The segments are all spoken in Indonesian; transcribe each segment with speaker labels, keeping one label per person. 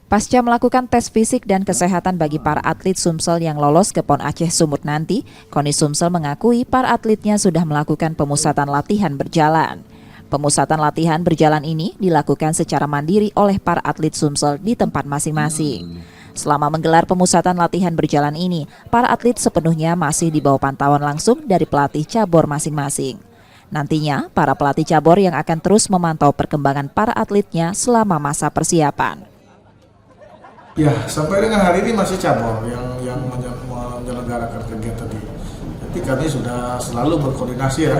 Speaker 1: Pasca melakukan tes fisik dan kesehatan bagi para atlet Sumsel yang lolos ke PON Aceh Sumut nanti, KONI Sumsel mengakui para atletnya sudah melakukan pemusatan latihan berjalan. Pemusatan latihan berjalan ini dilakukan secara mandiri oleh para atlet Sumsel di tempat masing-masing. Selama menggelar pemusatan latihan berjalan ini, para atlet sepenuhnya masih di bawah pantauan langsung dari pelatih cabur masing-masing. Nantinya, para pelatih cabur yang akan terus memantau perkembangan para atletnya selama masa persiapan.
Speaker 2: Ya, sampai dengan hari ini masih cabur yang menyelenggarakan kegiatan ini. Jadi kami sudah selalu berkoordinasi ya.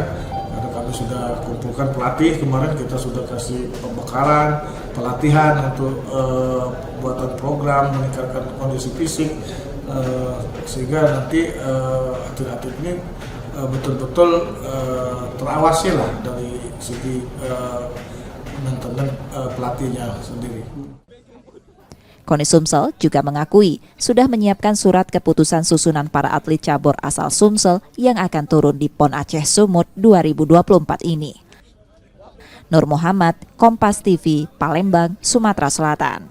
Speaker 2: Karena kami sudah kumpulkan pelatih, kemarin kita sudah kasih pembekalan, pelatihan untuk buatan program, meningkatkan kondisi fisik, sehingga nanti atlet-atlet ini betul-betul terawasi lah dari segi maintenance pelatihnya sendiri.
Speaker 1: KONI Sumsel juga mengakui sudah menyiapkan surat keputusan susunan para atlet cabur asal Sumsel yang akan turun di PON Aceh Sumut 2024 ini. Nur Muhammad, Kompas TV, Palembang, Sumatera Selatan.